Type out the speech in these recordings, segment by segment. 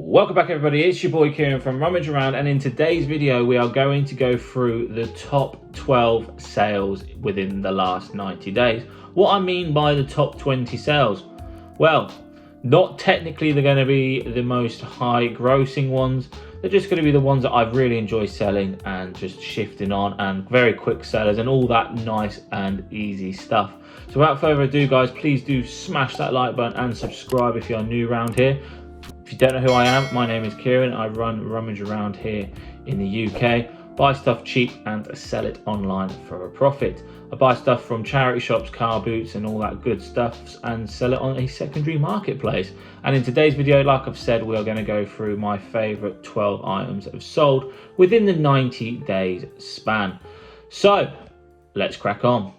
Welcome back everybody, it's your boy Kieran from RummageAround, and in today's video we are going to go through the top 12 sales within the last 90 days. What I mean by the top 20 sales, well, not technically they're going to be the most high grossing ones, they're just going to be the ones that I've really enjoyed selling and just shifting on, and very quick sellers and all that nice and easy stuff. So without further ado guys, please do smash that like button and subscribe if you're new around here. If you don't know who I am, my name is Kieran. I run RummageAround here in the UK. Buy stuff cheap and sell it online for a profit. I buy stuff from charity shops, car boots and all that good stuff and sell it on a secondary marketplace. And in today's video, like I've said, we are going to go through my favourite 12 items that have sold within the 90 days span. So let's crack on.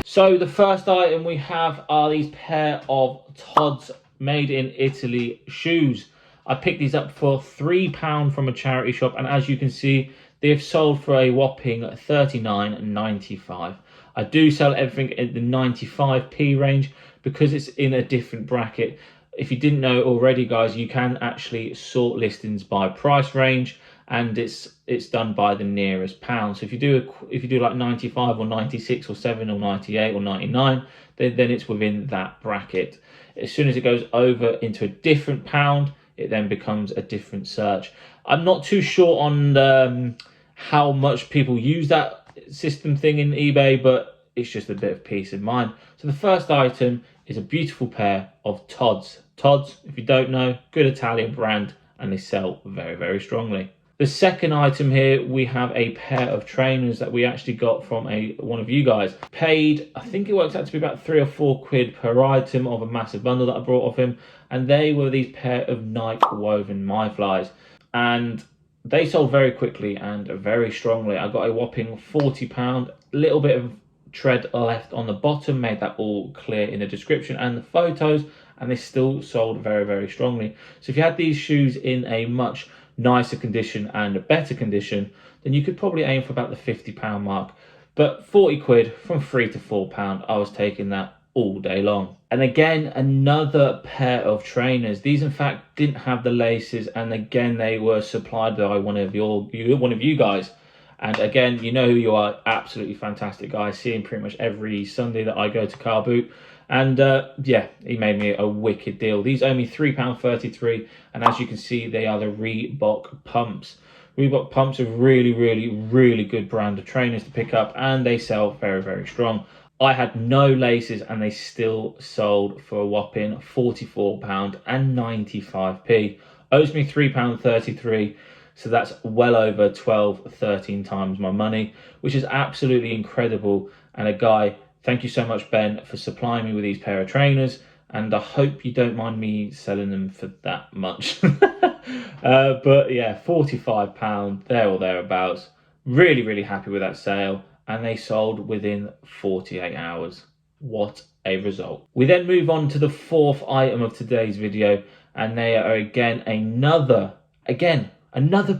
So the first item we have are these pair of Tod's made in Italy shoes. I picked these up for £3 from a charity shop, and as you can see, they have sold for a whopping $39.95. I do sell everything in the 95p range because it's in a different bracket. If you didn't know already guys, you can actually sort listings by price range, and it's done by the nearest pound. So if you do like 95 or 96 or 7 or 98 or 99, then it's within that bracket. As soon as it goes over into a different pound, it then becomes a different search. I'm not too sure on how much people use that system thing in eBay, but it's just a bit of peace of mind. So the first item is a beautiful pair of Tod's. Tod's, if you don't know, good Italian brand, and they sell very, very strongly. The second item here, we have a pair of trainers that we actually got from one of you guys. Paid, I think it works out to be about £3 or £4 per item of a massive bundle that I brought off him. And they were these pair of Nike woven myflies. And they sold very quickly and very strongly. I got a whopping £40, a little bit of tread left on the bottom, made that all clear in the description and the photos, and they still sold very, very strongly. So if you had these shoes in a much nicer condition and a better condition, then you could probably aim for about the £50 mark. But 40 quid from £3 to £4, I was taking that all day long. And again, another pair of trainers. These in fact didn't have the laces, and again they were supplied by one of you guys. And again, you know who you are, absolutely fantastic guy. I see him pretty much every Sunday that I go to car boot. And yeah, he made me a wicked deal. These owe me £3.33, and as you can see, they are the Reebok pumps. Reebok pumps are really good brand of trainers to pick up, and they sell very, very strong. I had no laces and they still sold for a whopping £44 and 95p. Owes me £3.33. So that's well over 12-13 times my money, which is absolutely incredible. And a guy, thank you so much, Ben, for supplying me with these pair of trainers. And I hope you don't mind me selling them for that much. But yeah, £45, there or thereabouts. Really happy with that sale. And they sold within 48 hours. What a result. We then move on to the fourth item of today's video. And they are again another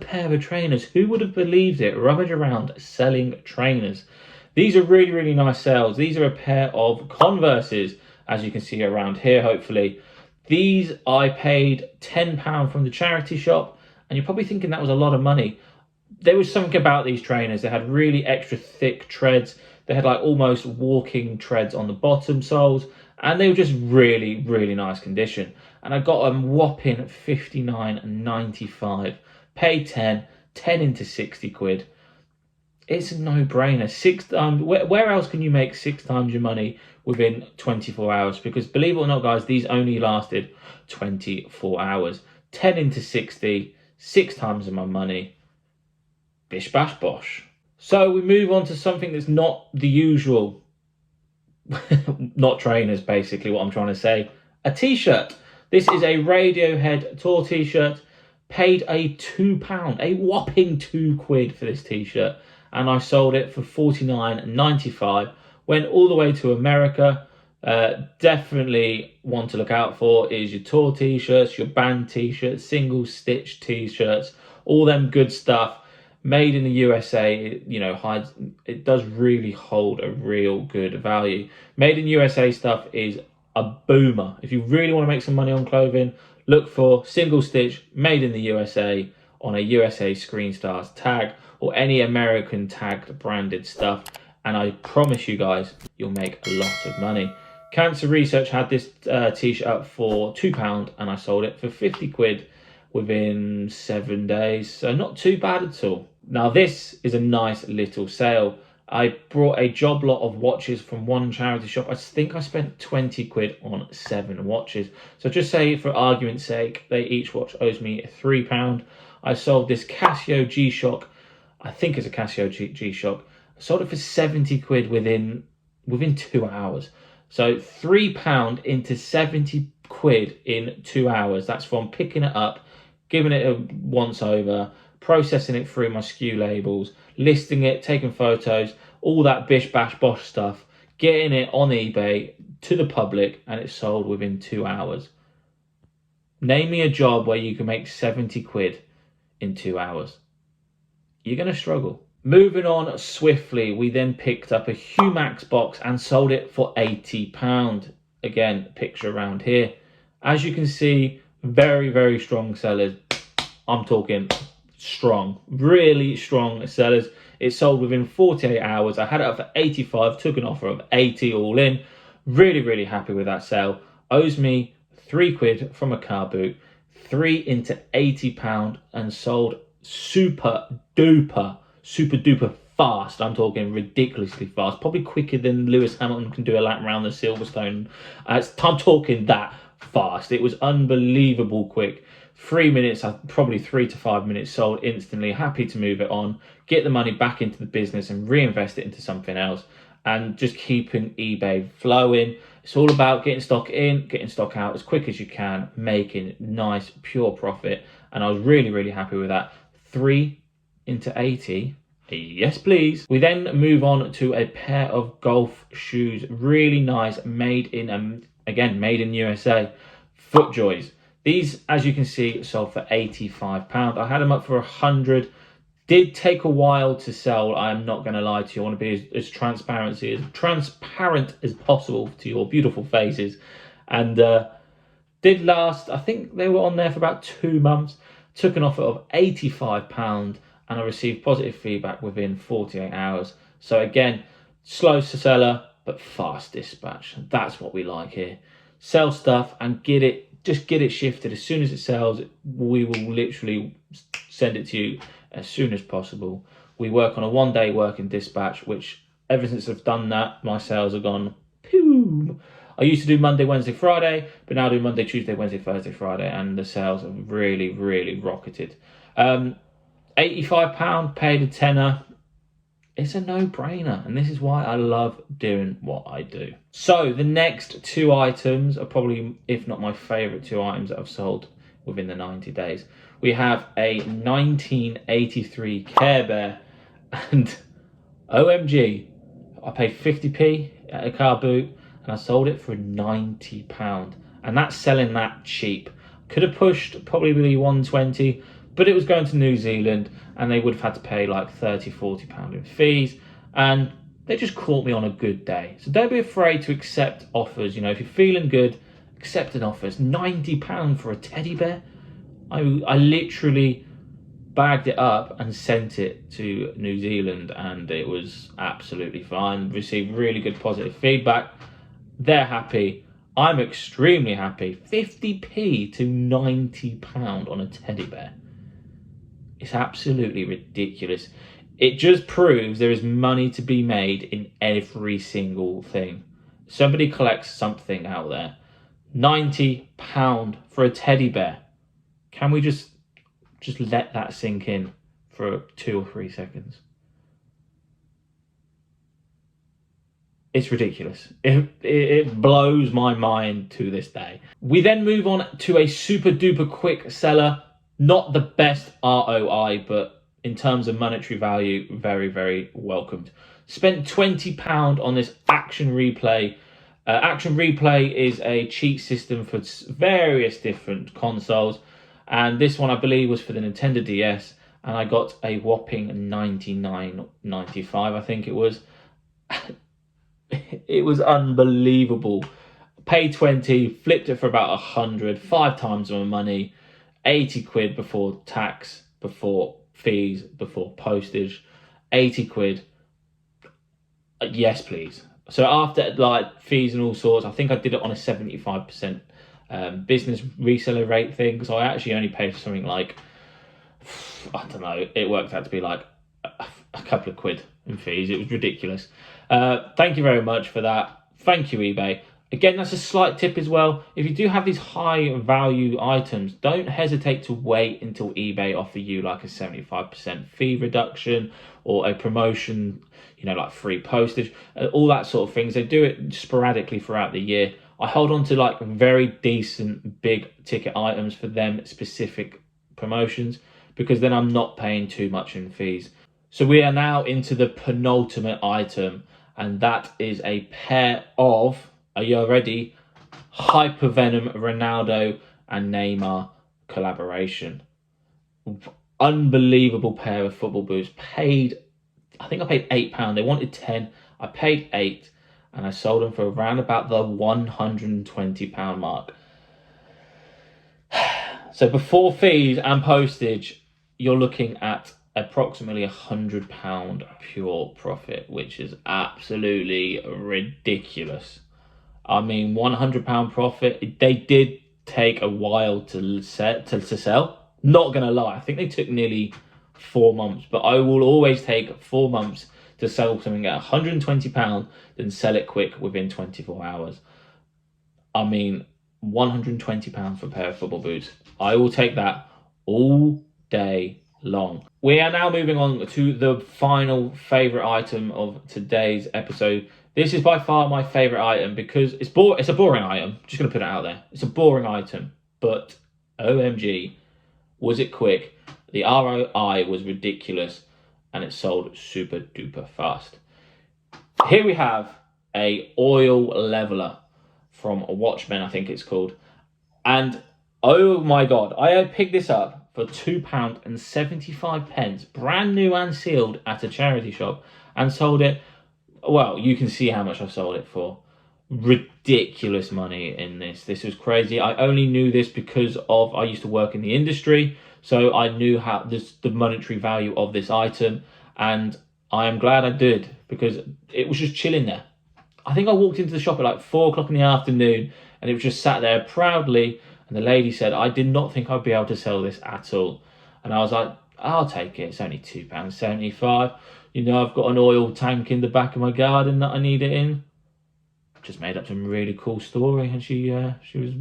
pair of trainers. Who would have believed it? RummageAround selling trainers. These are really nice sales. These are a pair of Converses, as you can see around here, hopefully. These I paid £10 from the charity shop, and you're probably thinking that was a lot of money. There was something about these trainers. They had really extra thick treads. They had like almost walking treads on the bottom soles, and they were just really nice condition. And I got a whopping £59.95. Paid 10 into 60 quid. It's a no-brainer. 6 times. Where else can you make 6 times your money within 24 hours? Because believe it or not, guys, these only lasted 24 hours. 10 into 60, 6 times of my money. Bish bash bosh. So we move on to something that's not the usual. Not trainers, basically, what I'm trying to say. A t-shirt. This is a Radiohead tour t-shirt. Paid a £2, a whopping £2 for this t-shirt, and I sold it for $49.95. Went all the way to America. Definitely one to look out for is your tour t-shirts, your band t-shirts, single stitch t-shirts, all them good stuff. Made in the USA, it does really hold a real good value. Made in USA stuff is a boomer. If you really want to make some money on clothing, look for single stitch made in the USA on a USA Screen Stars tag or any American tagged branded stuff, and I promise you guys, you'll make a lot of money. Cancer Research had this t-shirt up for £2 and I sold it for 50 quid within 7 days, so not too bad at all. Now this is a nice little sale. I brought a job lot of watches from one charity shop. I think I spent 20 quid on 7 watches. So just say, for argument's sake, each watch owes me £3. I sold this Casio G-Shock. I think it's a Casio G-Shock. I sold it for 70 quid within 2 hours. So £3 into 70 quid in 2 hours. That's from picking it up, giving it a once over, processing it through my SKU labels, listing it, taking photos, all that bish bash bosh stuff, getting it on eBay to the public, and it's sold within 2 hours. Name me a job where you can make 70 quid in 2 hours. You're going to struggle. Moving on swiftly, we then picked up a Humax box and sold it for £80. Again, picture around here. As you can see, very, very strong sellers. I'm talking strong, really strong sellers. It sold within 48 hours. I had it up for 85, took an offer of 80 all in. Really, really happy with that sale. Owes me 3 quid from a car boot, 3 into £80, and sold super duper fast. I'm talking ridiculously fast, probably quicker than Lewis Hamilton can do a lap around the Silverstone. I'm talking that fast. It was unbelievable quick. 3 minutes, probably 3 to 5 minutes, sold instantly. Happy to move it on, get the money back into the business and reinvest it into something else, and just keeping eBay flowing. It's all about getting stock in, getting stock out as quick as you can, making nice pure profit, and I was really, really happy with that. 3 into 80, yes please. We then move on to a pair of golf shoes, really nice, made in USA, FootJoys. These, as you can see, sold for £85. I had them up for 100. Did take a while to sell, I'm not going to lie to you. I want to be as transparent as possible to your beautiful faces, and did last. I think they were on there for about 2 months. Took an offer of £85 and I received positive feedback within 48 hours. So again, slow to seller, but fast dispatch. That's what we like here. Sell stuff and just get it shifted. As soon as it sells, we will literally send it to you as soon as possible. We work on a 1-day working dispatch, which ever since I've done that, my sales have gone pew. I used to do Monday, Wednesday, Friday, but now I do Monday, Tuesday, Wednesday, Thursday, Friday, and the sales have really, really rocketed. £85, paid a tenner. It's a no-brainer, and this is why I love doing what I do. So the next 2 items are probably, if not my favourite 2 items that I've sold within the 90 days. We have a 1983 Care Bear, and OMG, I paid 50p at a car boot, and I sold it for £90, and that's selling that cheap. Could have pushed probably 120, but it was going to New Zealand, and they would have had to pay like £30–40 in fees, and they just caught me on a good day. So don't be afraid to accept offers. If you're feeling good, accept an offer. It's £90 for a teddy bear. I literally bagged it up and sent it to New Zealand, and it was absolutely fine. Received really good positive feedback. They're happy. I'm extremely happy. 50p to £90 on a teddy bear. It's absolutely ridiculous. It just proves there is money to be made in every single thing. Somebody collects something out there. £90 for a teddy bear. Can we just let that sink in for 2 or 3 seconds? It's ridiculous. It blows my mind to this day. We then move on to a super duper quick seller. Not the best ROI, but in terms of monetary value, very, very welcomed. Spent £20 on this Action Replay. Action Replay is a cheat system for various different consoles, and this one I believe was for the Nintendo DS. and I got a whopping $99.95, I think it was. It was unbelievable. Paid 20, flipped it for about 100, 5 times my money, 80 quid before tax, before fees, before postage, 80 quid. Yes, please. So after like fees and all sorts, I think I did it on a 75% business reseller rate thing. So I actually only paid for something like, I don't know, it worked out to be like a couple of quid in fees. It was ridiculous. Thank you very much for that. Thank you, eBay. Again, that's a slight tip as well. If you do have these high value items, don't hesitate to wait until eBay offer you like a 75% fee reduction or a promotion, you know, like free postage, all that sort of things. They do it sporadically throughout the year. I hold on to like very decent big ticket items for them specific promotions, because then I'm not paying too much in fees. So we are now into the penultimate item, and that is a pair of, are you ready? Hypervenom Ronaldo and Neymar collaboration. Unbelievable pair of football boots. I think I paid £8. They wanted 10. I paid 8, and I sold them for around about the £120 mark. So before fees and postage, you're looking at approximately £100 pure profit, which is absolutely ridiculous. I mean, £100 profit. They did take a while to sell. Not gonna lie, I think they took nearly 4 months, but I will always take 4 months to sell something at £120 than sell it quick within 24 hours. I mean, £120 for a pair of football boots. I will take that all day long. We are now moving on to the final favorite item of today's episode. This is by far my favorite item because it's a boring item. Just gonna put it out there. It's a boring item, but OMG, was it quick? The ROI was ridiculous, and it sold super duper fast. Here we have a oil leveler from Watchmen, I think it's called, and oh my god, I picked this up for £2.75, brand new and sealed at a charity shop, and sold it. Well, you can see how much I sold it for. Ridiculous money in this. This was crazy. I only knew this because I used to work in the industry, so I knew the monetary value of this item, and I am glad I did, because it was just chilling there. I think I walked into the shop at like 4 o'clock in the afternoon, and it was just sat there proudly, and the lady said, I did not think I'd be able to sell this at all. And I was like, I'll take it. It's only £2.75. You know, I've got an oil tank in the back of my garden that I need it in. Just made up some really cool story, and she was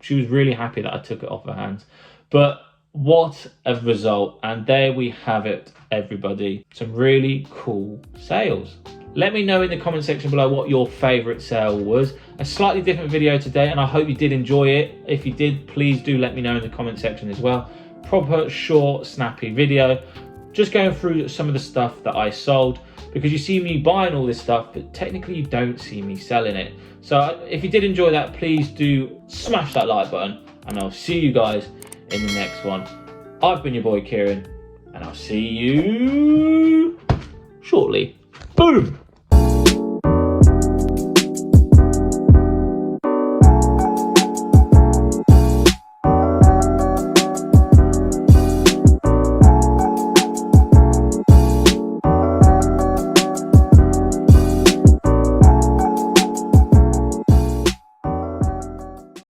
really happy that I took it off her hands. But what a result. And there we have it, everybody. Some really cool sales. Let me know in the comment section below what your favorite sale was. A slightly different video today, and I hope you did enjoy it. If you did, please do let me know in the comment section as well. Proper short, snappy video, just going through some of the stuff that I sold, because you see me buying all this stuff, but technically you don't see me selling it. So if you did enjoy that, please do smash that like button, and I'll see you guys in the next one. I've been your boy Kieran, and I'll see you shortly. Boom!